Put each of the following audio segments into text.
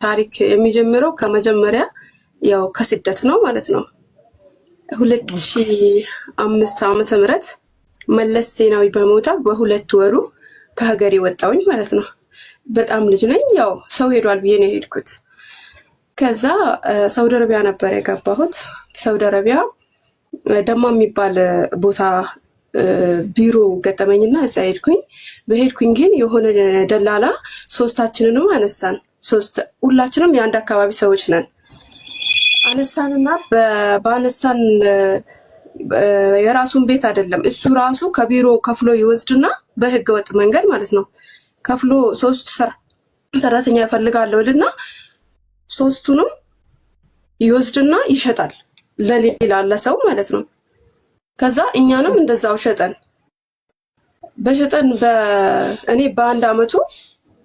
ታሪክ የሚጀምረው ከመጀመሪያ ያው ከስደት ነው ማለት ነው። 2005 ዓመተ ምህረት መለስ ዜናዊ በሞታ በሁለት ወሩ ከሀገር ወጣሁኝ ማለት ነው። በጣም ልጅ ነኝ። ያው ሰው ሄዷል ብዬ ነው የሄድኩት። ከዛ ሳውዲ አረቢያ ነበር የገባሁት። ሳውዲ አረቢያ ደማ የሚባል ቦታ ቢሮ ገጠመኝና እዛ ሄድኩኝ። በሄድኩኝ ግን የሆነ ደላላ ሶስታችንንም አነሳን። ሁላችንም የአንድ አካባቢ ሰዎች ነን። አነሳንና በአነሳን የራሱን ቤት አይደለም እሱ ራሱ ከቢሮ ከፍሎ ይወስድና በህገ ወጥ መንገድ ማለት ነው ከፍሎ 3 ሰራተኛ ይፈልጋለሁ ልና ሶስቱንም ይወስድና ይሸጣል ለሌላ ለሰው ማለት ነው። ከዛ እኛንም እንደዛው ሸጠን በሸጠን እኔ በአንድ አመቱ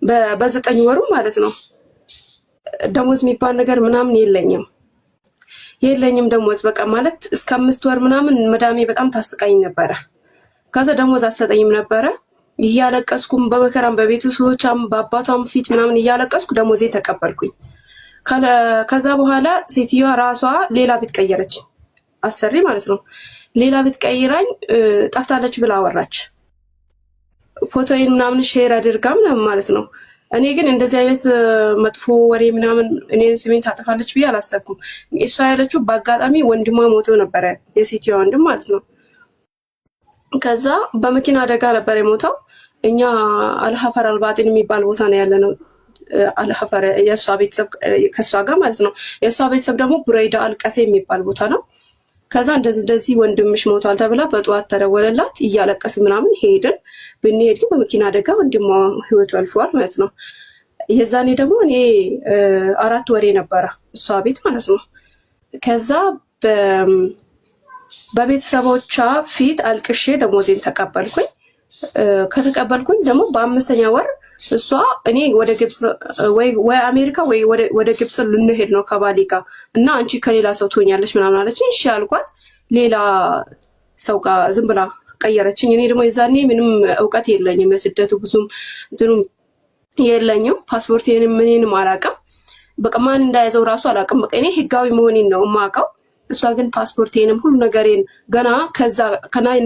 በ9 ወሩ ማለት ነው ደሞዝ የሚባል ነገር ምናምን የለኝም ደሞዝ በቃ ማለት እስከ 5 ወር ምናምን መዳሜ በጣም ታስቃኝ ነበረ። ከዛ ደሞዝ አሰጠኝም ነበረ። እያለቀስኩም በመከራም በቤተሰቦቿም በአባቷም ፊት ምናምን እያለቀስኩ ደሞዜ ተቀበልኩኝ። ከዛ በኋላ ሴትዮዋ ራሷ ሌላ ቤት ቀየረች፣ አሰሪ ማለት ነው። ሌላ ቤት ቀይራኝ ጠፍታለች ብላ አወራች። ፎቶዬን ምናምን ሼር አድርጋ ምናምን ማለት ነው። እኔ ግን እንደዚህ አይነት መጥፎ ወሬ ምናምን እኔን ስሜን ታጠፋለች ብዬ አላሰብኩም። እሷ ያለችው በአጋጣሚ ወንድሟ ሞቶ ነበረ፣ የሴትዮዋ ወንድም ማለት ነው። ከዛ በመኪና አደጋ ነበር የሞተው። እኛ አልሐፈር አልባጢን የሚባል ቦታ ነው ያለነው። አልሐፈር የእሷ ቤተሰብ ከእሷ ጋር ማለት ነው። የእሷ ቤተሰብ ደግሞ ቡረይዳ አልቀሴ የሚባል ቦታ ነው። ከዛ እንደዚህ ወንድምሽ ሞቷል ተብላ በጠዋት ተደወለላት። እያለቀስ ምናምን ሄድን። ብንሄድ ግን በመኪና አደጋ ወንድሟ ህይወቱ አልፏል ማለት ነው። የዛኔ ደግሞ እኔ 4 ወሬ ነበረ እሷ ቤት ማለት ነው። ከዛ በቤተሰቦቿ ፊት አልቅሼ ደሞዜን ተቀበልኩኝ። ከተቀበልኩኝ ደግሞ በ5ኛ ወር እሷ እኔ ወደ ግብጽ ወይ አሜሪካ ወይ ወደ ግብጽ ልንሄድ ነው ከባሌ ጋር እና አንቺ ከሌላ ሰው ትሆኛለሽ ምናምን አለችኝ። እሺ አልኳት። ሌላ ሰው ጋር ዝም ብላ ቀየረችኝ። እኔ ደግሞ የዛኔ ምንም እውቀት የለኝም፣ የስደቱ ብዙም እንትኑም የለኝም። ፓስፖርቴንም ምንም አላውቅም። በቃ ማን እንዳያዘው ራሱ አላውቅም። በቃ እኔ ህጋዊ መሆኔን ነው የማውቀው። እሷ ግን ፓስፖርቴንም ሁሉ ነገሬን ገና ከዛ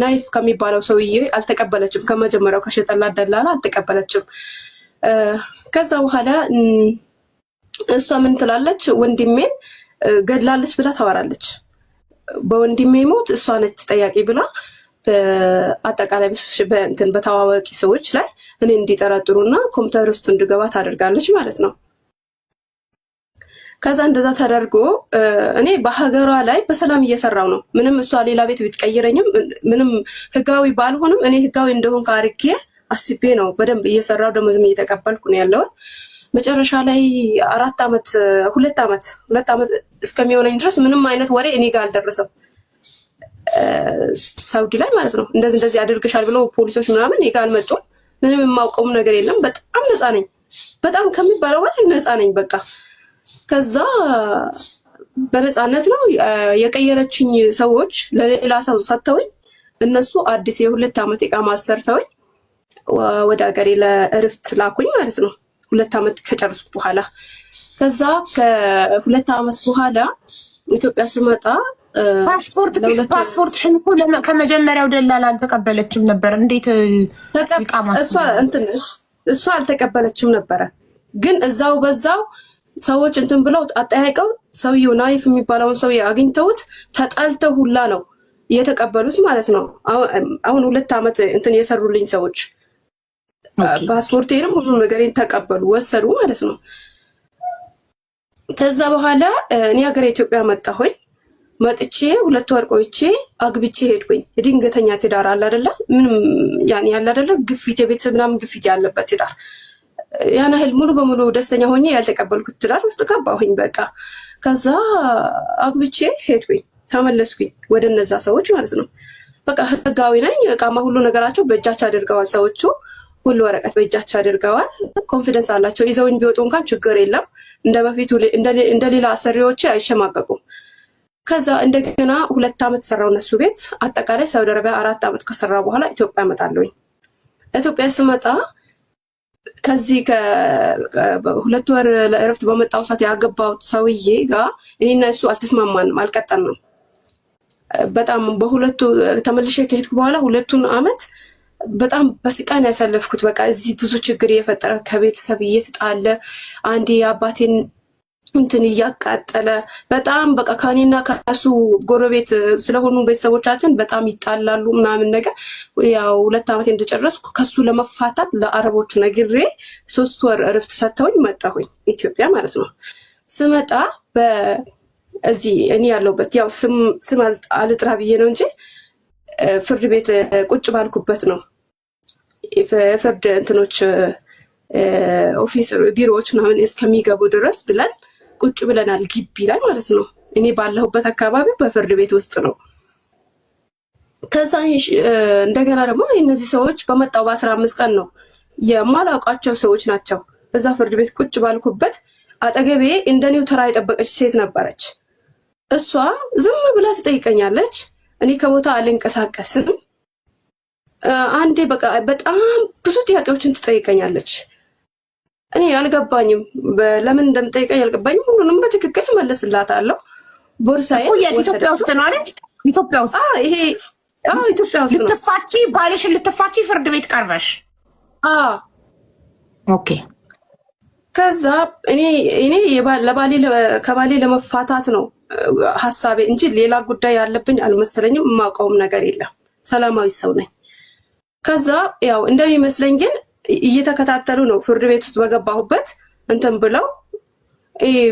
ናይፍ ከሚባለው ሰውዬ አልተቀበለችም። ከመጀመሪያው ከሸጠላት ደላላ አልተቀበለችም። ከዛ በኋላ እሷ ምን ትላለች? ወንድሜን ገድላለች ብላ ታወራለች። በወንድሜ ሞት እሷ ነች ተጠያቂ ብላ በአጠቃላይ በታዋወቂ ሰዎች ላይ እኔ እንዲጠረጥሩና ኮምፒውተር ውስጥ እንድገባ ታደርጋለች ማለት ነው። ከዛ እንደዛ ተደርጎ እኔ በሀገሯ ላይ በሰላም እየሰራው ነው። ምንም እሷ ሌላ ቤት ብትቀይረኝም ምንም ህጋዊ ባልሆንም እኔ ህጋዊ እንደሆን ካርጌ አስቤ ነው በደንብ እየሰራው ደሞዝም እየተቀበልኩ ነው ያለው። መጨረሻ ላይ 2 ዓመት እስከሚሆነኝ ድረስ ምንም አይነት ወሬ እኔ ጋር አልደረሰም። ሳውዲ ላይ ማለት ነው እንደዚህ አድርገሻል ብለው ፖሊሶች ምናምን እኔ ጋር አልመጡም። ምንም የማውቀውም ነገር የለም። በጣም ነፃ ነኝ፣ በጣም ከሚባለው በላይ ነፃ ነኝ በቃ። ከዛ በነፃነት ነው የቀየረችኝ። ሰዎች ለሌላ ሰው ሰጥተውኝ እነሱ አዲስ የ2 ዓመት ኢቃማ አሰርተውኝ ወደ ሀገሬ ለእረፍት ላኩኝ ማለት ነው 2 ዓመት ከጨረስኩ በኋላ። ከዛ ከ2 ዓመት በኋላ ኢትዮጵያ ስመጣ ፓስፖርትሽን እኮ ከመጀመሪያው ደላላ አልተቀበለችም ነበር። እንዴት ኢቃማ እሷ አልተቀበለችም ነበረ። ግን በዛው ሰዎች እንትን ብለው አጠያይቀው ሰውየው ናይፍ የሚባለውን ሰውዬ አግኝተውት ተጣልተው ሁላ ነው የተቀበሉት ማለት ነው። አሁን 2 ዓመት እንትን የሰሩልኝ ሰዎች ፓስፖርቴንም ሁሉ ነገሬን ተቀበሉ፣ ወሰዱ ማለት ነው። ከዛ በኋላ እኔ ሀገር ኢትዮጵያ መጣሁኝ። መጥቼ 2 ወር ቆይቼ አግብቼ ሄድኩኝ። ድንገተኛ ትዳር አለ አይደለ? ምንም ያኔ ያለ አይደለ? ግፊት የቤተሰብ ምናምን ግፊት ያለበት ትዳር ያን ያህል ሙሉ በሙሉ ደስተኛ ሆኜ ያልተቀበልኩት ትዳር ውስጥ ገባሁኝ በቃ። ከዛ አግብቼ ሄድኩኝ፣ ተመለስኩኝ ወደ እነዛ ሰዎች ማለት ነው። በቃ ህጋዊ ነኝ። እቃማ ሁሉ ነገራቸው በእጃቸው አድርገዋል ሰዎቹ። ሁሉ ወረቀት በእጃቸው አድርገዋል። ኮንፊደንስ አላቸው። ይዘውኝ ቢወጡ እንኳን ችግር የለም። እንደበፊቱ እንደሌላ አሰሪዎች አይሸማቀቁም። ከዛ እንደገና 2 ዓመት ሰራው እነሱ ቤት። አጠቃላይ ሳውዲ አረቢያ 4 ዓመት ከሰራ በኋላ ኢትዮጵያ እመጣለሁኝ። ኢትዮጵያ ስመጣ ከዚህ ከሁለት ወር ለእረፍት በመጣው ሰዓት ያገባሁት ሰውዬ ጋር እኔና እሱ አልተስማማንም፣ አልቀጠልንም። በጣም በሁለቱ ተመልሼ ከሄድኩ በኋላ ሁለቱን አመት በጣም በስቃይ ነው ያሳለፍኩት። በቃ እዚህ ብዙ ችግር እየፈጠረ ከቤተሰብ እየተጣለ አንዴ አባቴን እንትን እያቃጠለ በጣም በቃ ከኔና ከሱ ጎረቤት ስለሆኑ ቤተሰቦቻችን በጣም ይጣላሉ ምናምን ነገር። ያው 2 አመት እንደጨረስኩ ከሱ ለመፋታት ለአረቦቹ ነግሬ 3 ወር እረፍት ሰጥተውኝ መጣሁኝ ኢትዮጵያ ማለት ነው። ስመጣ በዚህ እኔ ያለሁበት ያው ስም አልጥራ ብዬ ነው እንጂ ፍርድ ቤት ቁጭ ባልኩበት ነው ፍርድ እንትኖች ኦፊሰር ቢሮዎች ምናምን እስከሚገቡ ድረስ ብለን ቁጭ ብለናል፣ ግቢ ላይ ማለት ነው። እኔ ባለሁበት አካባቢ በፍርድ ቤት ውስጥ ነው። ከዛ እንደገና ደግሞ እነዚህ ሰዎች በመጣው በ15 ቀን ነው የማላውቃቸው ሰዎች ናቸው። እዛ ፍርድ ቤት ቁጭ ባልኩበት አጠገቤ እንደኔው ተራ የጠበቀች ሴት ነበረች። እሷ ዝም ብላ ትጠይቀኛለች። እኔ ከቦታ አልንቀሳቀስም። አንዴ በቃ በጣም ብዙ ጥያቄዎችን ትጠይቀኛለች። እኔ አልገባኝም፣ ለምን እንደምጠይቀኝ አልገባኝም። ሁሉንም በትክክል መለስላታለሁ። ቦርሳዬ ኢትዮጵያ ውስጥ ነው አይደል? ኢትዮጵያ ውስጥ ይሄ ኢትዮጵያ ውስጥ ነው። ልትፋቺ ባልሽን ልትፋቺ ፍርድ ቤት ቀርበሽ? ኦኬ። ከዛ እኔ ከባሌ ለመፋታት ነው ሀሳቤ እንጂ ሌላ ጉዳይ ያለብኝ አልመሰለኝም። የማውቀውም ነገር የለም። ሰላማዊ ሰው ነኝ። ከዛ ያው እንደሚመስለኝ ግን እየተከታተሉ ነው ፍርድ ቤት ውስጥ በገባሁበት እንትን ብለው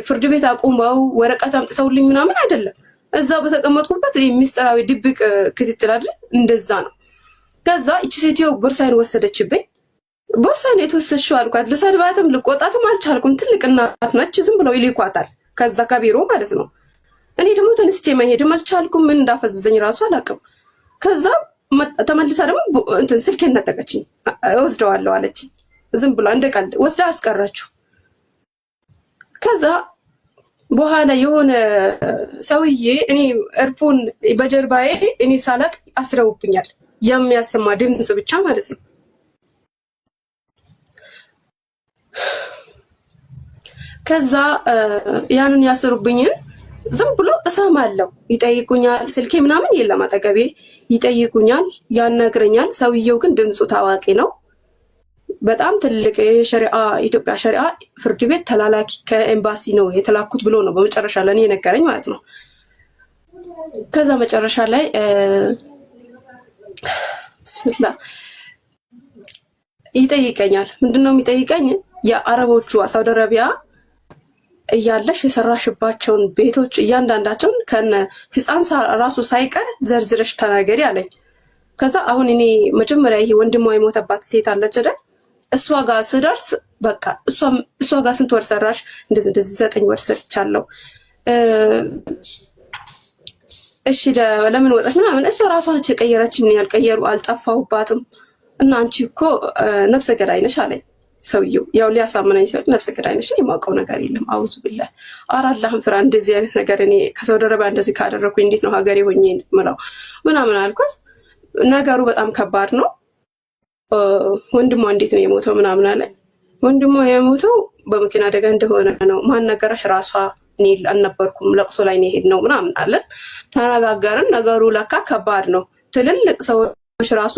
ፍርድ ቤት አቁመው ወረቀት አምጥተውልኝ ምናምን አይደለም። እዛ በተቀመጥኩበት ሚስጥራዊ ድብቅ ክትትል አይደል? እንደዛ ነው። ከዛ እቺ ሴትዮ ቦርሳዬን ወሰደችብኝ። ቦርሳዬን የተወሰድሽው አልኳት። ልሰድባትም ልቆጣትም አልቻልኩም። ትልቅ እናት ነች። ዝም ብለው ይልኳታል ከዛ ከቢሮ ማለት ነው። እኔ ደግሞ ተነስቼ መሄድም አልቻልኩም። ምን እንዳፈዘዘኝ ራሱ አላውቅም። ከዛ ተመልሳ ደግሞ እንትን ስልኬን ነጠቀችኝ። ወስደዋለሁ አለች። ዝም ብላ እንደቀልድ ወስዳ አስቀረችው። ከዛ በኋላ የሆነ ሰውዬ እኔ እርፑን በጀርባዬ እኔ ሳላቅ አስረውብኛል። የሚያሰማ ድምፅ ብቻ ማለት ነው። ከዛ ያንን ያስሩብኝን ዝም ብሎ እሰማለሁ። ይጠይቁኛል። ስልኬ ምናምን የለም አጠገቤ። ይጠይቁኛል፣ ያናግረኛል። ሰውየው ግን ድምፁ ታዋቂ ነው። በጣም ትልቅ ኢትዮጵያ ሸሪዓ ፍርድ ቤት ተላላኪ ከኤምባሲ ነው የተላኩት ብሎ ነው በመጨረሻ ለእኔ የነገረኝ ማለት ነው። ከዛ መጨረሻ ላይ ብስሚላ ይጠይቀኛል። ምንድነው የሚጠይቀኝ? የአረቦቹ ሳውዲ አረቢያ እያለሽ የሰራሽባቸውን ቤቶች እያንዳንዳቸውን ከነ ህፃን ራሱ ሳይቀር ዘርዝረሽ ተናገሪ አለኝ። ከዛ አሁን እኔ መጀመሪያ ይሄ ወንድሟ የሞተባት ሴት አለች አይደል? እሷ ጋር ስደርስ በቃ እሷ ጋር ስንት ወር ሰራሽ? እንደዚህ 9 ወር ሰርቻለሁ። እሺ ለምን ወጣሽ ምናምን። እሷ ራሷ ነች የቀየረችኝ፣ ያልቀየሩ አልጠፋሁባትም። እና አንቺ እኮ ነፍሰ ገዳይ ነሽ አለኝ ሰውየው። ያው ሊያሳምነኝ ሲል ነፍሰ ገዳይ ነሽ የማውቀው ነገር የለም። አውዙ ቢላህ አላህን ፍራ። እንደዚህ አይነት ነገር እኔ ከሳውዲ አረቢያ እንደዚህ ካደረኩኝ እንዴት ነው ሀገሬ ሆኜ ምለው ምናምን አልኩት። ነገሩ በጣም ከባድ ነው። ወንድሟ እንዴት ነው የሞተው ምናምን አለ። ወንድሟ የሞተው በመኪና አደጋ እንደሆነ ነው። ማን ነገረሽ? ራሷ እኔ አልነበርኩም፣ ለቅሶ ላይ ነው የሄድነው ምናምን አለን። ተነጋገርን። ነገሩ ለካ ከባድ ነው። ትልልቅ ሰዎች ራሱ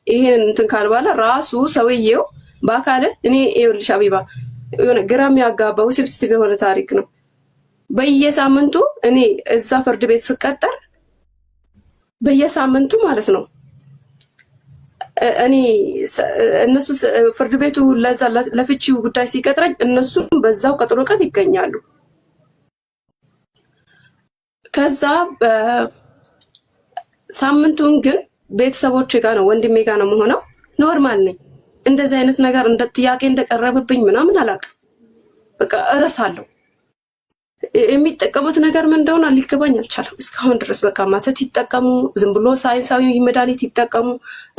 ይሄን እንትን ካልባለ ራሱ ሰውየው በአካል እኔ ይኸውልሽ አቢባ የሆነ ግራም ያጋባው ውስብስብ የሆነ ታሪክ ነው። በየሳምንቱ እኔ እዛ ፍርድ ቤት ስቀጠር በየሳምንቱ ማለት ነው እኔ እነሱ ፍርድ ቤቱ ለዛ ለፍቺው ጉዳይ ሲቀጥረኝ እነሱም በዛው ቀጥሮ ቀን ይገኛሉ። ከዛ ሳምንቱን ግን ቤተሰቦቼ ጋር ነው ወንድሜ ጋር ነው የምሆነው። ኖርማል ነኝ። እንደዚህ አይነት ነገር እንደ ጥያቄ እንደቀረበብኝ ምናምን አላውቅም። በቃ እረሳለሁ። የሚጠቀሙት ነገር ምን እንደሆነ ሊገባኝ አልቻለም እስካሁን ድረስ። በቃ ማተት ይጠቀሙ፣ ዝም ብሎ ሳይንሳዊ መድኃኒት ይጠቀሙ፣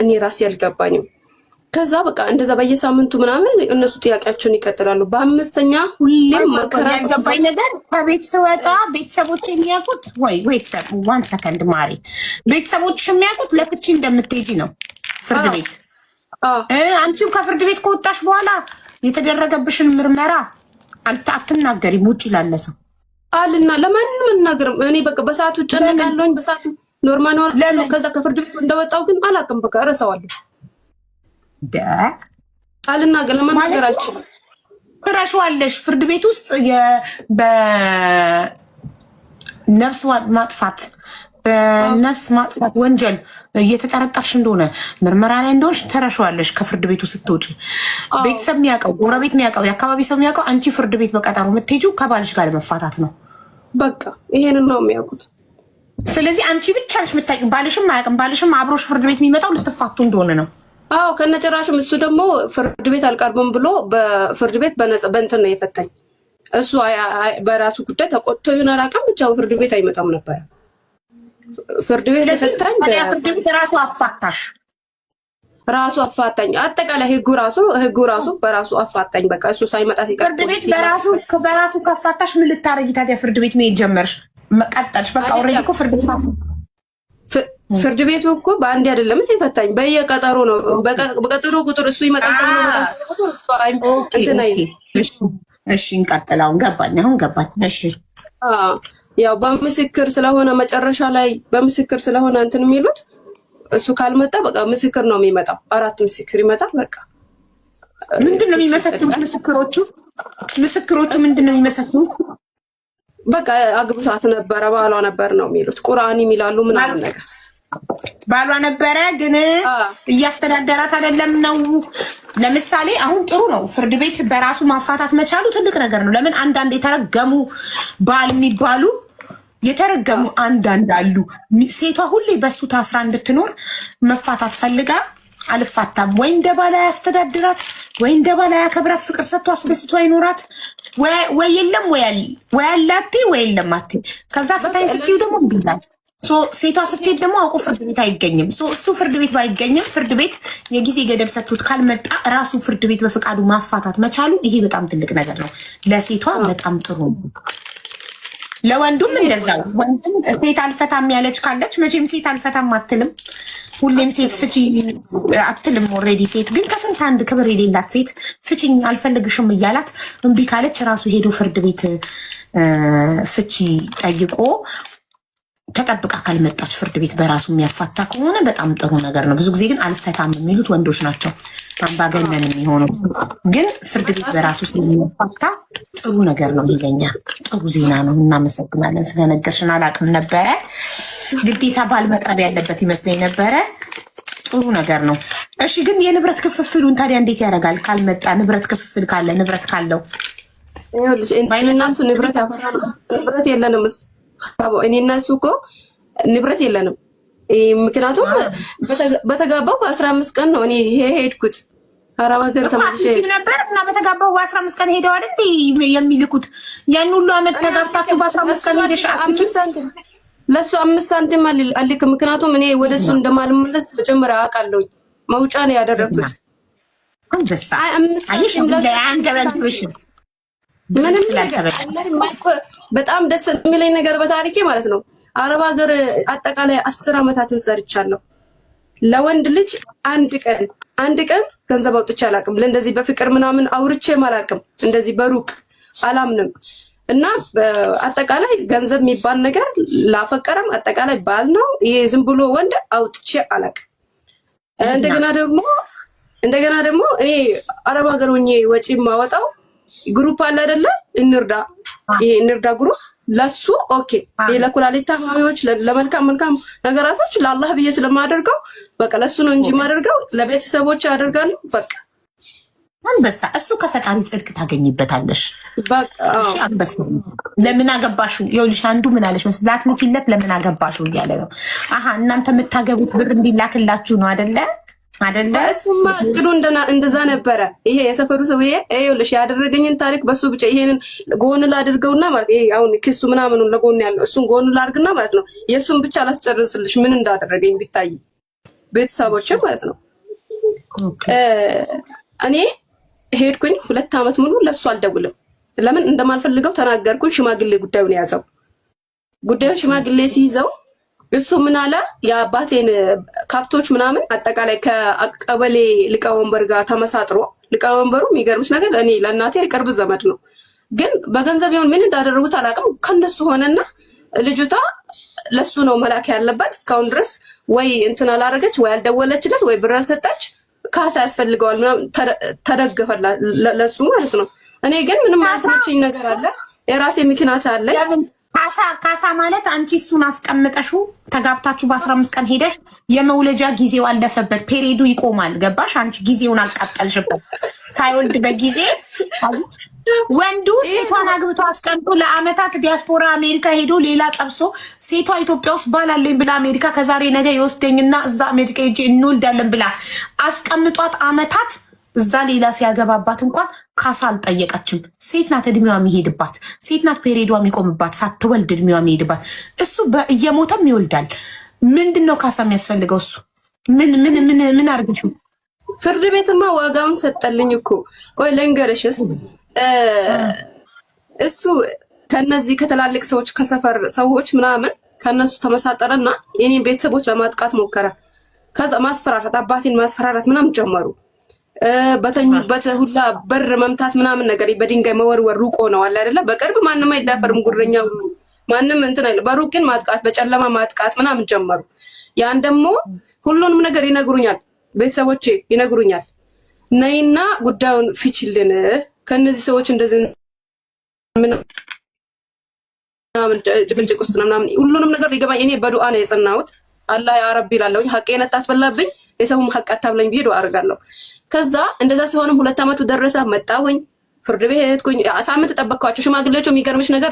እኔ ራሴ አልገባኝም። ከዛ በቃ እንደዛ በየሳምንቱ ምናምን እነሱ ጥያቄያቸውን ይቀጥላሉ። በአምስተኛ ሁሌም መከራ ያልገባኝ ነገር ከቤት ስወጣ ቤተሰቦች የሚያውቁት ዋን ሰከንድ ማሪ ቤተሰቦች የሚያውቁት ለፍቺ እንደምትሄጂ ነው ፍርድ ቤት። አንቺም ከፍርድ ቤት ከወጣሽ በኋላ የተደረገብሽን ምርመራ አትናገሪም። ውጭ ላለ ሰው አልና ለማንም አልናገርም። እኔ በቃ በሰዓቱ ጨነቃለሁኝ። በሰዓቱ ኖርማል ነው። ከዛ ከፍርድ ቤት እንደወጣው ግን አላውቅም። በቃ እረሳዋለሁ። አልናገር ለማናገር አልችልም። ትረሺዋለሽ። ፍርድ ቤት ውስጥ በነፍስ ማጥፋት ወንጀል እየተጠረጠርሽ እንደሆነ ምርመራ ላይ እንደሆንሽ ትረሺዋለሽ። ከፍርድ ቤቱ ስትወጪ ቤተሰብ የሚያውቀው፣ ጎረቤት የሚያውቀው፣ የአካባቢ ሰው የሚያውቀው አንቺ ፍርድ ቤት በቀጠሮ የምትሄጂው ከባልሽ ጋር ለመፋታት ነው። በቃ ይሄንን ነው የሚያውቁት። ስለዚህ አንቺ ብቻ ነሽ የምታውቂው። ባልሽም አያውቅም። ባልሽም አብሮሽ ፍርድ ቤት የሚመጣው ልትፋቱ እንደሆነ ነው። አዎ ከነጭራሽም እሱ ደግሞ ፍርድ ቤት አልቀርብም ብሎ በፍርድ ቤት በእንትን ነው የፈታኝ። እሱ በራሱ ጉዳይ ተቆጥቶ ይሆን አላውቅም፣ ብቻ ፍርድ ቤት አይመጣም ነበር። ፍርድ ቤት ለሰጣኝ ፍርድ ቤት ራሱ አፋታኝ። አጠቃላይ ህጉ ራሱ በራሱ አፋታኝ። በቃ እሱ ሳይመጣ ሲቀር ፍርድ ቤት በራሱ ከፋታሽ ምን ልታረጊ ታዲያ? ፍርድ ቤት መሄድ ጀመርሽ፣ ቀጠልሽ። በቃ ኦልሬዲ እኮ ፍርድ ቤቱ እኮ በአንድ አይደለም ሲፈታኝ፣ በየቀጠሮ ነው። በቀጠሮ ቁጥር እሱ ይመጣል ተብሎ እሺ እንቀጥል። አሁን ገባኝ። እሺ ያው በምስክር ስለሆነ መጨረሻ ላይ በምስክር ስለሆነ እንትን የሚሉት እሱ ካልመጣ በቃ ምስክር ነው የሚመጣው። 4 ምስክር ይመጣል። በቃ ምንድን ነው የሚመሰክሩት? ምስክሮቹ ምንድን ነው የሚመሰክሩት? በቃ አግብቷት ነበረ፣ ባሏ ነበር ነው የሚሉት። ቁርአን የሚላሉ ምናምን ነገር ባሏ ነበረ ግን እያስተዳደራት አይደለም ነው። ለምሳሌ አሁን ጥሩ ነው ፍርድ ቤት በራሱ ማፋታት መቻሉ ትልቅ ነገር ነው። ለምን አንዳንድ የተረገሙ ባል የሚባሉ የተረገሙ አንዳንድ አሉ። ሴቷ ሁሌ በሱ ታስራ እንድትኖር መፋታት ፈልጋ አልፋታም፣ ወይ እንደ ባል ያስተዳድራት፣ ወይ እንደ ባል ያከብራት፣ ፍቅር ሰጥቶ አስደስቶ አይኖራት፣ ወይ የለም ወይ አላቴ ወይ የለም አቴ። ከዛ ፍታይ ስትዩ ደግሞ ቢላል ሴቷ ስትሄድ ደግሞ አውቆ ፍርድ ቤት አይገኝም። እሱ ፍርድ ቤት ባይገኝም ፍርድ ቤት የጊዜ ገደብ ሰጥቶት ካልመጣ ራሱ ፍርድ ቤት በፍቃዱ ማፋታት መቻሉ ይሄ በጣም ትልቅ ነገር ነው። ለሴቷ በጣም ጥሩ ነው። ለወንዱም እንደዛው። ወንድም ሴት አልፈታም ያለች ካለች መቼም ሴት አልፈታም አትልም። ሁሌም ሴት ፍቺ አትልም። ኦልሬዲ ሴት ግን ከስንት አንድ ክብር የሌላት ሴት ፍቺኝ አልፈልግሽም እያላት እምቢ ካለች ራሱ ሄዶ ፍርድ ቤት ፍቺ ጠይቆ ተጠብቃ ካልመጣች ፍርድ ቤት በራሱ የሚያፋታ ከሆነ በጣም ጥሩ ነገር ነው። ብዙ ጊዜ ግን አልፈታም የሚሉት ወንዶች ናቸው፣ አምባገነን የሚሆነው። ግን ፍርድ ቤት በራሱ ስለሚያፋታ ጥሩ ነገር ነው። ይለኛ ጥሩ ዜና ነው። እናመሰግናለን ስለነገርሽን። አላውቅም ነበረ። ግዴታ ባል መቅረብ ያለበት ይመስለኝ ነበረ። ጥሩ ነገር ነው። እሺ ግን የንብረት ክፍፍሉን ታዲያ እንዴት ያደርጋል? ካልመጣ ንብረት ክፍፍል ካለ ንብረት ካለው እሱ ንብረት የለንም። እኔ እና እሱ እኮ ንብረት የለንም። ምክንያቱም በተጋባው በ15 ቀን ነው እኔ ሄድኩት አረብ ሀገር ተመልሼ ነበር እና በተጋባው በ15 ቀን ሄደው አይደል የሚልኩት? ያን ሁሉ አመት ተጋብታችሁ በ15 ቀን ሄደሽ ለሱ 5 ሳንቲም አልልክም። ምክንያቱም እኔ ወደሱ እንደማልመለስ መጀመሪያ አውቃለሁ። መውጫ ነው ያደረኩት። አንበሳ አይሽ ምንም በጣም ደስ የሚለኝ ነገር በታሪኬ ማለት ነው አረብ ሀገር አጠቃላይ 10 አመታትን ሰርቻለሁ። ለወንድ ልጅ አንድ ቀን ገንዘብ አውጥቼ አላውቅም። ለእንደዚህ በፍቅር ምናምን አውርቼም አላውቅም። እንደዚህ በሩቅ አላምንም። እና አጠቃላይ ገንዘብ የሚባል ነገር ላፈቀረም አጠቃላይ ባል ነው። ይሄ ዝም ብሎ ወንድ አውጥቼ አላውቅም። እንደገና ደግሞ እኔ አረብ ሀገር ሆኜ ወጪ የማወጣው ግሩፕ አለ አይደለ? ይሄ እንርዳ ግሩፕ ለሱ ኦኬ። ለኩላሊት ታማሚዎች ለመልካም ነገራቶች ለአላህ ብዬ ስለማደርገው በቃ ለሱ ነው እንጂ ማደርገው ለቤተሰቦች አደርጋለሁ። በቃ አንበሳ እሱ ከፈጣሪ ጽድቅ ታገኝበታለሽ። በቃ እሺ አንበሳ ለምን አገባሹ? ይኸውልሽ አንዱ ምን አለሽ መስላት ላትልኪለት ለምን አገባሹ እያለ ነው። አሃ እናንተ የምታገቡት ብር እንዲላክላችሁ ነው አይደለ? እሱማ እቅዱ እንደዛ ነበረ። ይሄ የሰፈሩ ሰውዬ ይኸውልሽ ያደረገኝን ታሪክ በሱ ብቻ ይሄንን ጎን ላድርገውና ማለት ይሄ አሁን ክሱ ምናምኑን ለጎን ያለው እሱን ጎን ላድርግና ማለት ነው የእሱን ብቻ ላስጨርስልሽ ምን እንዳደረገኝ ቢታይ ቤተሰቦች ማለት ነው። እኔ ሄድኩኝ 2 አመት ሙሉ ለሱ አልደውልም። ለምን እንደማልፈልገው ተናገርኩኝ። ሽማግሌ ጉዳዩን ያዘው። ጉዳዩን ሽማግሌ ሲይዘው እሱ ምን አለ የአባቴን ካፕቶች ምናምን አጠቃላይ ከቀበሌ ሊቀመንበር ጋር ተመሳጥሮ ሊቀመንበሩ የሚገርምሽ ነገር እኔ ለእናቴ የቅርብ ዘመድ ነው፣ ግን በገንዘብ ይሁን ምን እንዳደረጉት አላውቅም። ከነሱ ሆነና ልጅቷ ለሱ ነው መላክ ያለባት። እስካሁን ድረስ ወይ እንትን አላረገች ወይ አልደወለችለት ወይ ብር አልሰጠች። ካሳ ያስፈልገዋል ምናምን ተደገፈላ ለሱ ማለት ነው። እኔ ግን ምንም አያስመችኝ ነገር አለ፣ የራሴ ምክንያት አለ። ካሳ ማለት አንቺ እሱን አስቀምጠሹ ተጋብታችሁ በ15 ቀን ሄደሽ የመውለጃ ጊዜው አለፈበት፣ ፔሬዱ ይቆማል። ገባሽ? አንቺ ጊዜውን አልቃጠልሽበት። ሳይወልድ በጊዜ ወንዱ ሴቷን አግብቶ አስቀምጦ ለአመታት ዲያስፖራ አሜሪካ ሄዶ ሌላ ጠብሶ ሴቷ ኢትዮጵያ ውስጥ ባላለኝ ብላ አሜሪካ ከዛሬ ነገ የወስደኝና እዛ አሜሪካ ሄጄ እንወልዳለን ብላ አስቀምጧት አመታት እዛ ሌላ ሲያገባባት እንኳን ካሳ አልጠየቀችም። ሴት ናት እድሜዋ የሚሄድባት፣ ሴት ናት ፔሬዷ የሚቆምባት፣ ሳትወልድ እድሜዋ የሚሄድባት። እሱ እየሞተም ይወልዳል። ምንድን ነው ካሳ የሚያስፈልገው? እሱ ምን አርገሽው? ፍርድ ቤትማ ዋጋውን ሰጠልኝ እኮ። ቆይ ልንገርሽስ፣ እሱ ከነዚህ ከትላልቅ ሰዎች ከሰፈር ሰዎች ምናምን ከነሱ ተመሳጠረና የኔን ቤተሰቦች ለማጥቃት ሞከረ። ከዛ ማስፈራራት፣ አባቴን ማስፈራራት ምናምን ጀመሩ። በተኙበት ሁላ በር መምታት ምናምን ነገር፣ በድንጋይ መወርወር። ሩቆ ነው አለ አይደለ? በቅርብ ማንም አይዳፈርም፣ ጉረኛው ማንም እንትን አይደለም። በሩቅ ግን ማጥቃት፣ በጨለማ ማጥቃት ምናምን ጀመሩ። ያን ደግሞ ሁሉንም ነገር ይነግሩኛል፣ ቤተሰቦቼ ይነግሩኛል። ነይና ጉዳዩን ፊችልን ከነዚህ ሰዎች እንደዚህ ምናምን ጭቅጭቅ ውስጥ ምናምን ሁሉንም ነገር ሊገባኝ እኔ በዱዓ ነው የጸናሁት። አላህ ያ ረቢ እላለሁኝ። ሐቄን አታስበላብኝ፣ የሰውም ሐቅ አታብለኝ ብዬ ዱዓ አደርጋለሁ። ከዛ እንደዛ ሲሆንም 2 ዓመቱ ደረሰ። መጣሁኝ ፍርድ ቤት ሄድኩኝ። ሳምንት ተጠበቅኳቸው ሽማግሌዎቹ። የሚገርምሽ ነገር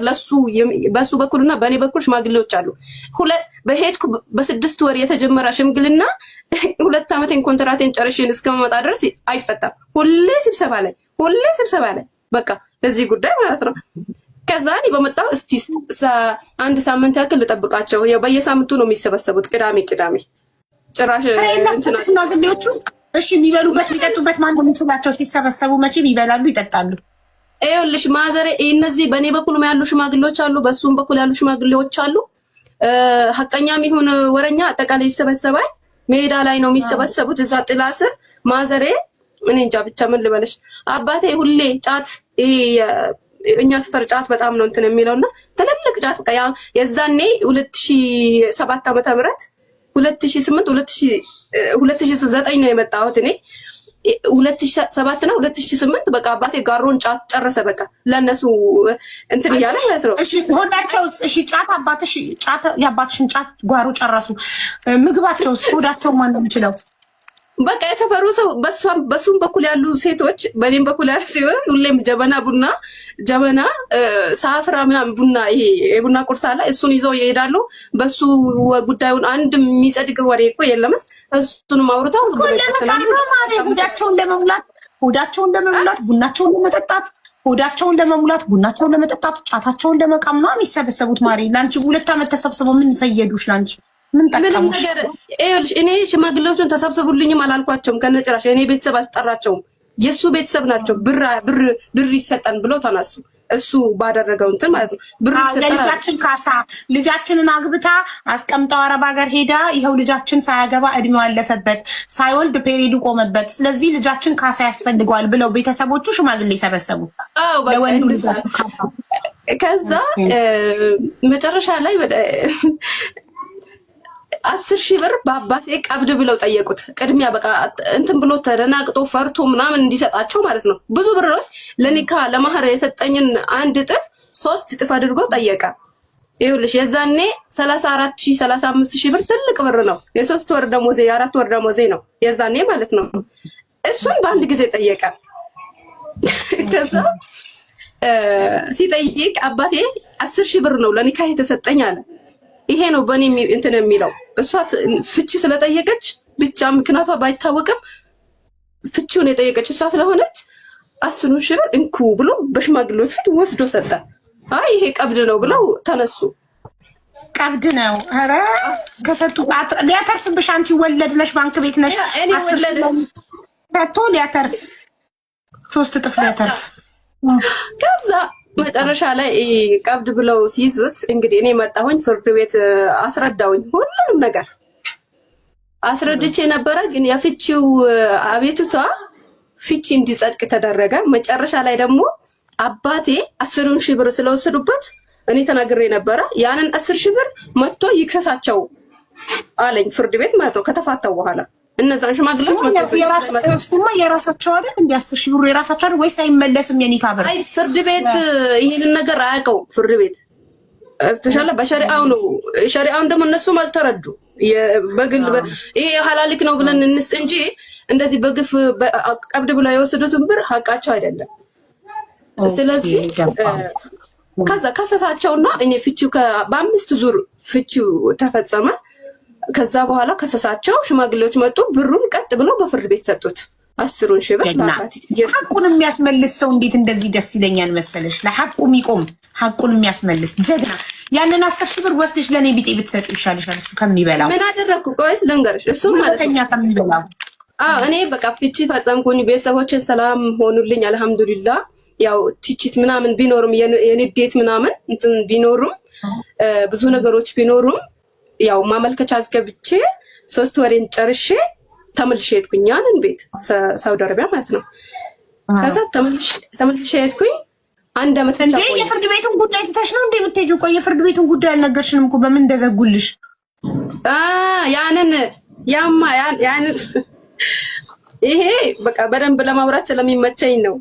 በሱ በኩልና በእኔ በኩል ሽማግሌዎች አሉ። በሄድኩ በ6 ወር የተጀመረ ሽምግልና 2 ዓመቴን ኮንትራቴን ጨርሼን እስከመጣ ድረስ አይፈታም። ሁሌ ስብሰባ ላይ በቃ እዚህ ጉዳይ ማለት ነው። ከዛ እኔ በመጣሁ እስቲ 1 ሳምንት ያክል ልጠብቃቸው። ያው በየሳምንቱ ነው የሚሰበሰቡት፣ ቅዳሜ ጭራሽ እንትና ሽማግሌዎቹ እሺ የሚበሉበት የሚጠጡበት ማን ነው የሚችላቸው? ሲሰበሰቡ መቼም ይበላሉ ይጠጣሉ። ይኸውልሽ ማዘሬ፣ እነዚህ በእኔ በኩል ያሉ ሽማግሌዎች አሉ፣ በሱም በኩል ያሉ ሽማግሌዎች አሉ። ሐቀኛም ይሁን ወረኛ አጠቃላይ ይሰበሰባል። ሜዳ ላይ ነው የሚሰበሰቡት፣ እዛ ጥላ ስር። ማዘሬ እኔ እንጃ ብቻ ምን ልበለሽ፣ አባቴ ሁሌ ጫት፣ እኛ ሰፈር ጫት በጣም ነው እንትን የሚለውና ትልልቅ ጫት በቃ የዛኔ 2007 ዓመተ ምህረት 2008 2009 ነው የመጣሁት እኔ 2007 እና 2008 በቃ አባቴ ጋሮን ጫት ጨረሰ። በቃ ለነሱ እንትን እያለ ማለት ነው። እሺ ሆዳቸው እሺ ጫት አባትሽ ጫት የአባትሽን ጫት ጓሮ ጨረሱ። ምግባቸው ሆዳቸው ማን ነው የሚችለው? በቃ የሰፈሩ ሰው በሱም በኩል ያሉ ሴቶች በኔም በኩል ያሉ ሲሆን ሁሌም ጀበና ሳፍራ ምናምን ቡና ይሄ የቡና ቁርስ አለ፣ እሱን ይዘው ይሄዳሉ። በሱ ጉዳዩን አንድ የሚጸድቅ ወሬ እኮ የለምስ። እሱንም አውርተው ሆዳቸውን ለመሙላት ቡናቸውን ለመጠጣት ሆዳቸውን ለመሙላት ቡናቸውን ለመጠጣት ጫታቸውን ለመቃም ነው የሚሰበሰቡት። ማሪ ላንቺ 2 ዓመት ተሰብስበው ምን ፈየዱሽ? ላንቺ ምንም ነገር ይኸውልሽ፣ እኔ ሽማግሌዎቹን ተሰብስቡልኝም አላልኳቸውም ከነጭራሽ። እኔ ቤተሰብ አልጠራቸውም፣ የእሱ ቤተሰብ ናቸው። ብር ይሰጠን ብለው ተነሱ። እሱ ባደረገው እንትን ማለት ነው። ብር ይሰጠን ለልጃችን ካሳ፣ ልጃችንን አግብታ አስቀምጠው አረብ ሀገር ሄዳ ይኸው ልጃችን ሳያገባ እድሜው አለፈበት፣ ሳይወልድ ፔሪዱ ቆመበት፣ ስለዚህ ልጃችን ካሳ ያስፈልገዋል ብለው ቤተሰቦቹ ሽማግሌ ሰበሰቡ። ለወንዱ ልጃችን ካሳ። ከዛ መጨረሻ ላይ 10,000 ብር በአባቴ ቀብድ ብለው ጠየቁት። ቅድሚያ በቃ እንትን ብሎ ተደናግጦ ፈርቶ ምናምን እንዲሰጣቸው ማለት ነው። ብዙ ብር ነው ለኒካ ለማህር የሰጠኝን 1 እጥፍ 3 እጥፍ አድርጎ ጠየቀ። ይኸውልሽ የዛኔ 34,000 35,000 ብር ትልቅ ብር ነው። የ3 ወር ደሞዜ የ4 ወር ደሞዜ ነው የዛኔ ማለት ነው። እሱን በአንድ ጊዜ ጠየቀ። ከዛ ሲጠይቅ አባቴ 10,000 ብር ነው ለኒካ የተሰጠኝ አለ። ይሄ ነው በእኔ እንትን የሚለው። እሷ ፍቺ ስለጠየቀች ብቻ ምክንያቷ ባይታወቅም ፍቺውን የጠየቀች እሷ ስለሆነች 10,000 ብር እንኩ ብሎ በሽማግሌዎች ፊት ወስዶ ሰጠ። አይ ይሄ ቀብድ ነው ብለው ተነሱ። ቀብድ ነው። ኧረ ከሰጡ ሊያተርፍብሽ። አንቺ ወለድ ነሽ፣ ባንክ ቤት ነሽ። እኔ ወለድ ፈቶ ሊያተርፍ 3 እጥፍ ሊያተርፍ። ከዛ መጨረሻ ላይ ቀብድ ብለው ሲይዙት እንግዲህ እኔ መጣሁኝ ፍርድ ቤት አስረዳውኝ ሁሉንም ነገር አስረድቼ ነበረ። ግን የፍቺው አቤቱታ ፍቺ እንዲጸድቅ ተደረገ። መጨረሻ ላይ ደግሞ አባቴ 10,000 ብር ስለወሰዱበት እኔ ተናግሬ ነበረ። ያንን 10,000 ብር መጥቶ ይክሰሳቸው አለኝ ፍርድ ቤት ማለት ነው። ከተፋታው በኋላ እነዛን ሽማግሌዎች የራሳቸው አይደል እንዴ? 10,000 ብር የራሳቸው አይደል ወይስ አይመለስም? የኒካ ብር አይ ፍርድ ቤት ይሄንን ነገር አያውቀውም። ፍርድ ቤት ተሻለ በሸሪዓው ነው። ሸሪዓውን ደግሞ እነሱም አልተረዱ። በግል ይሄ ሐላልክ ነው ብለን እንስ እንጂ እንደዚህ በግፍ ቀብድ ብለው የወሰዱትን ብር ሀቃቸው አይደለም። ስለዚህ ከዛ ከሰሳቸውና እኔ ፍቺው በ5 ዙር ፍቺው ተፈጸመ። ከዛ በኋላ ከሰሳቸው ሽማግሌዎች መጡ። ብሩን ቀጥ ብሎ በፍርድ ቤት ሰጡት 10,000 ብር። ሀቁን የሚያስመልስ ሰው እንዴት እንደዚህ ደስ ይለኛል መሰለሽ? ለሀቁ የሚቆም ሀቁን የሚያስመልስ ጀግና። ያንን 10,000 ብር ወስድሽ ለኔ ቢጤ ብትሰጡ ይሻልሻል እሱ ከሚበላው። ምን አደረኩ? ቆይስ ልንገርሽ። እሱ ማለት ነው ከሚበላው እኔ በቃ ፍቺ ፈጸምኩኝ። ቤተሰቦችን ሰላም ሆኑልኝ አልሐምዱሊላህ። ያው ትችት ምናምን ቢኖርም የንዴት ምናምን እንትን ቢኖርም ብዙ ነገሮች ቢኖሩም ያው ማመልከቻ አስገብቼ 3 ወሬን ጨርሼ ተመልሼ ሄድኩኝ። ያንን ቤት ሳውዲ አረቢያ ማለት ነው። ከዛ ተመልሼ ሄድኩኝ። 1 አመት ብቻ ቆይ። የፍርድ ቤቱን ጉዳይ ትተሽ ነው እንዴ የምትሄጂው? ቆይ የፍርድ ቤቱን ጉዳይ አልነገርሽንም እኮ በምን እንደዘጉልሽ። ያንን ይሄ በቃ በደንብ ለማውራት ስለሚመቸኝ ነው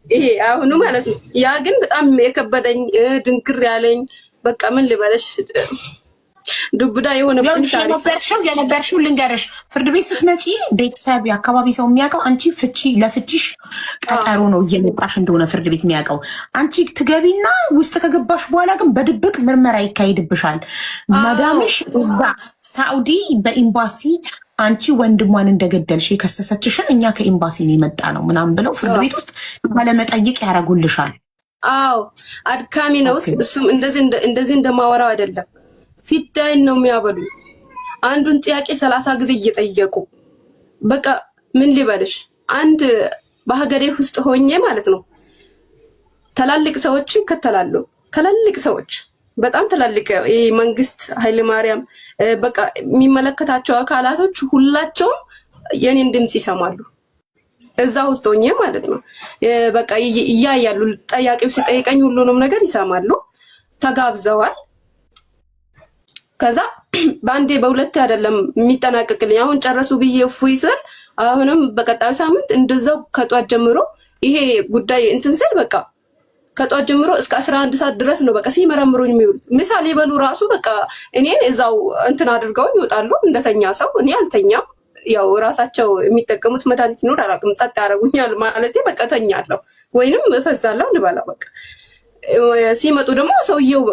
ይሄ አሁኑ ማለት ነው። ያ ግን በጣም የከበደኝ ድንግር ያለኝ በቃ ምን ልበለሽ ዱብዳ የሆነ የነበርሽው ልንገርሽ። ፍርድ ቤት ስትመጪ ቤተሰብ የአካባቢ ሰው የሚያውቀው አንቺ ለፍቺሽ ቀጠሮ ነው እየመጣሽ እንደሆነ ፍርድ ቤት የሚያውቀው። አንቺ ትገቢና ውስጥ ከገባሽ በኋላ ግን በድብቅ ምርመራ ይካሄድብሻል። ማዳምሽ እዛ ሳኡዲ በኤምባሲ አንቺ ወንድሟን እንደገደልሽ የከሰሰችሽን እኛ ከኤምባሲ ነው የመጣ ነው ምናምን ብለው ፍርድ ቤት ውስጥ ባለመጠይቅ ያደርጉልሻል። አዎ አድካሚ ነው። እሱም እንደዚህ እንደማወራው አይደለም። ፊዳይን ነው የሚያበሉ። አንዱን ጥያቄ 30 ጊዜ እየጠየቁ በቃ ምን ሊበልሽ አንድ በሀገሬ ውስጥ ሆኜ ማለት ነው። ትላልቅ ሰዎች ይከተላሉ። ትላልቅ ሰዎች በጣም ትላልቅ መንግስት ኃይለ ማርያም በቃ የሚመለከታቸው አካላቶች ሁላቸውም የኔን ድምጽ ይሰማሉ። እዛ ውስጥ ሆኜ ማለት ነው። በቃ እያያሉ ጠያቂው ሲጠይቀኝ ሁሉንም ነገር ይሰማሉ። ተጋብዘዋል። ከዛ በአንዴ በሁለት አይደለም የሚጠናቀቅልኝ። አሁን ጨረሱ ብዬ እፎይ ስል አሁንም በቀጣዩ ሳምንት እንደዛው ከጧት ጀምሮ ይሄ ጉዳይ እንትን ስል በቃ ከጧት ጀምሮ እስከ 11 ሰዓት ድረስ ነው በቃ ሲመረምሩኝ የሚውሉት። ምሳሌ በሉ ራሱ በቃ እኔን እዛው እንትን አድርገውኝ ይወጣሉ እንደተኛ ሰው። እኔ አልተኛም። ያው ራሳቸው የሚጠቀሙት መድኃኒት ነው አላውቅም። ጸጥ ያደርጉኛል ማለት በቃ ተኛለሁ ወይንም እፈዛለሁ ልበላው በቃ። ሲመጡ ደግሞ ሰውየው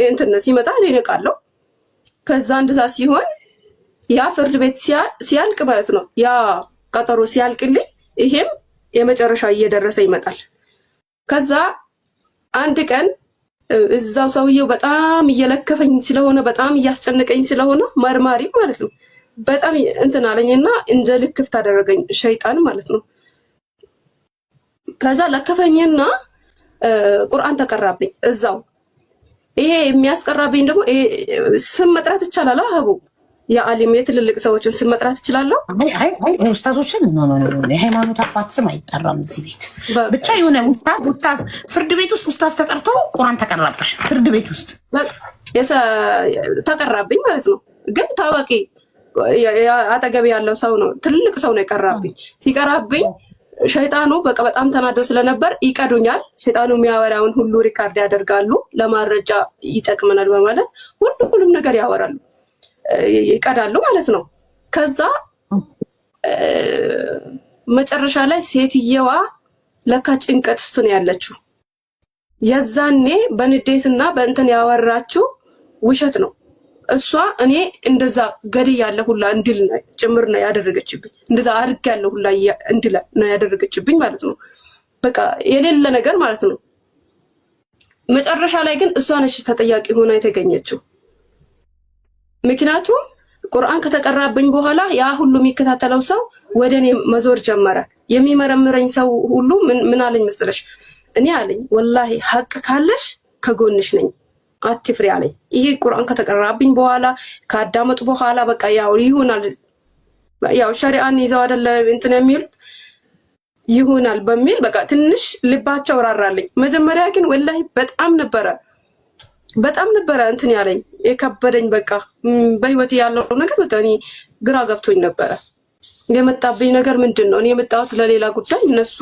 እንትን ሲመጣ እኔ እነቃለሁ። ከዛ እንደዛ ሲሆን ያ ፍርድ ቤት ሲያልቅ ማለት ነው ያ ቀጠሮ ሲያልቅልኝ ይሄም የመጨረሻ እየደረሰ ይመጣል። ከዛ አንድ ቀን እዛው ሰውየው በጣም እየለከፈኝ ስለሆነ በጣም እያስጨነቀኝ ስለሆነ መርማሪ ማለት ነው በጣም እንትን አለኝና እንደ ልክፍት አደረገኝ ሸይጣን ማለት ነው። ከዛ ለከፈኝና ቁርአን ተቀራብኝ እዛው። ይሄ የሚያስቀራብኝ ደግሞ ስም መጥራት ይቻላል። አህቡ የዓሊም የትልልቅ ሰዎችን ስም መጥራት ይችላለሁ። አይ ኡስታዞችን የሃይማኖት አባት ስም አይጠራም እዚህ ቤት። ብቻ የሆነ ኡስታዝ ፍርድ ቤት ውስጥ ኡስታዝ ተጠርቶ ቁርአን ተቀራብሽ ፍርድ ቤት ውስጥ ተቀራብኝ ማለት ነው። ግን ታዋቂ አጠገብ ያለው ሰው ነው፣ ትልልቅ ሰው ነው የቀራብኝ። ሲቀራብኝ ሸይጣኑ በቃ በጣም ተናደው ስለነበር ይቀዱኛል። ሸይጣኑ የሚያወራውን ሁሉ ሪካርድ ያደርጋሉ፣ ለማረጃ ይጠቅመናል በማለት ሁሉም ነገር ያወራሉ፣ ይቀዳሉ ማለት ነው። ከዛ መጨረሻ ላይ ሴትየዋ ለካ ጭንቀት ውስጥ ነው ያለችው። የዛኔ በንዴትና በእንትን ያወራችው ውሸት ነው። እሷ እኔ እንደዛ ገድይ ያለ ሁላ እንድል ጭምር ነው ያደረገችብኝ። እንደዛ አድርግ ያለ ሁላ እንድል ነው ያደረገችብኝ ማለት ነው። በቃ የሌለ ነገር ማለት ነው። መጨረሻ ላይ ግን እሷ ነች ተጠያቂ ሆና የተገኘችው። ምክንያቱም ቁርአን ከተቀራብኝ በኋላ ያ ሁሉ የሚከታተለው ሰው ወደ እኔ መዞር ጀመረ። የሚመረምረኝ ሰው ሁሉ ምን አለኝ መሰለሽ? እኔ አለኝ ወላሂ ሀቅ ካለሽ ከጎንሽ ነኝ አትፍሪ አለኝ። ይሄ ቁርአን ከተቀራብኝ በኋላ ካዳመጡ በኋላ በቃ ያው ይሆናል ያው ሸሪዓን ይዘው አይደለ እንትን የሚሉት ይሆናል በሚል በቃ ትንሽ ልባቸው ራራልኝ። መጀመሪያ ግን ወላሂ በጣም ነበረ እንትን ያለኝ የከበደኝ በቃ በህይወት ያለው ነገር በቃ እኔ ግራ ገብቶኝ ነበረ። የመጣብኝ ነገር ምንድነው? እኔ የመጣሁት ለሌላ ጉዳይ እነሱ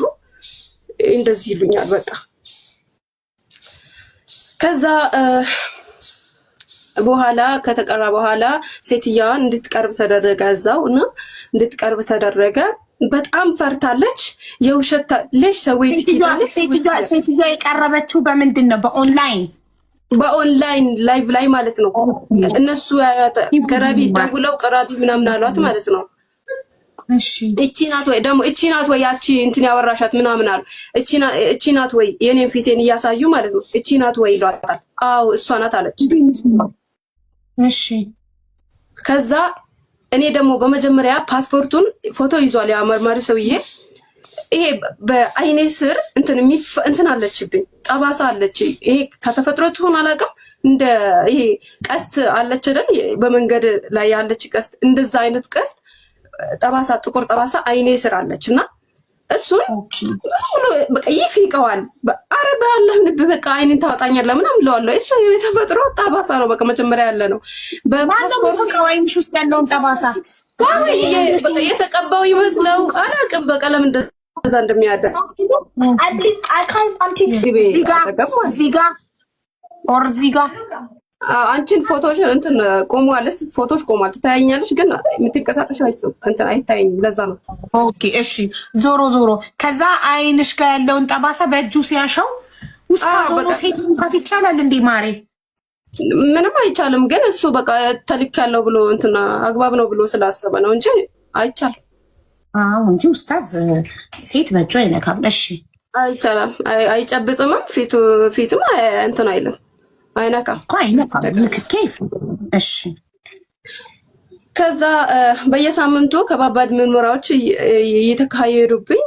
እንደዚህ ይሉኛል በቃ። ከዛ በኋላ ከተቀራ በኋላ ሴትዮዋን እንድትቀርብ ተደረገ እዛው እና እንድትቀርብ ተደረገ። በጣም ፈርታለች። የውሸት ልጅ ሰውዬ ትይዛለች። ሴትዮዋ የቀረበችው በምንድን ነው? በኦንላይን ላይቭ ላይ ማለት ነው። እነሱ ቀራቢ ደውለው ቀራቢ ምናምን አሏት ማለት ነው። እሺ እቺ ናት ወይ ደግሞ እቺ ናት ወይ ያቺ እንትን ያወራሻት ምናምን አሉ። እቺ ናት ወይ የኔን ፊቴን እያሳዩ ማለት ነው። እቺ ናት ወይ ይሏታል። አዎ እሷ ናት አለች። እሺ ከዛ እኔ ደግሞ በመጀመሪያ ፓስፖርቱን ፎቶ ይዟል ያ መርማሪው ሰውዬ። ይሄ በአይኔ ስር እንትን አለችብኝ ጠባሳ አለች። ይሄ ከተፈጥሮ ትሆን አላውቅም። እንደ ይሄ ቀስት አለች አይደል? በመንገድ ላይ ያለች ቀስት፣ እንደዛ አይነት ቀስት ጠባሳ፣ ጥቁር ጠባሳ አይኔ ስር አለች እና እሱን ብሎ በቃ ይፊቀዋል። አረ በአላህ ንብ በቃ አይኔን ታወጣኛለህ ምናምን እለዋለሁ። እሱ የተፈጥሮ ጠባሳ ነው በቃ መጀመሪያ ያለ ነው። በፓስፖርት አይንሽ ውስጥ ያለውን ጠባሳ በቃ የተቀባው ይመስለው አላውቅም። በቃ ለምን እንደዛ እንደሚያደርግ እዚህ ጋር አንቺን ፎቶሽ እንትን ቆሟልስ፣ ፎቶሽ ቆሟል ትታያኛለሽ፣ ግን የምትንቀሳቀሽ እንትን አይታየኝም። ለዛ ነው። ኦኬ እሺ። ዞሮ ከዛ አይንሽ ጋር ያለውን ጠባሳ በእጁ ሲያሸው ውስጥ ዞሮ ሴት እንኳን ይቻላል እንዴ ማሬ? ምንም አይቻልም። ግን እሱ በቃ ተልክ ያለው ብሎ እንትና አግባብ ነው ብሎ ስላሰበ ነው እንጂ አይቻልም። አዎ እንጂ ኡስታዝ ሴት በእጁ አይነካም። እሺ አይቻልም። አይጨብጥም። ፊትም እንትን አይልም አይነካም። እሺ ከዛ በየሳምንቱ ከባባድ ምርመራዎች እየተካሄዱብኝ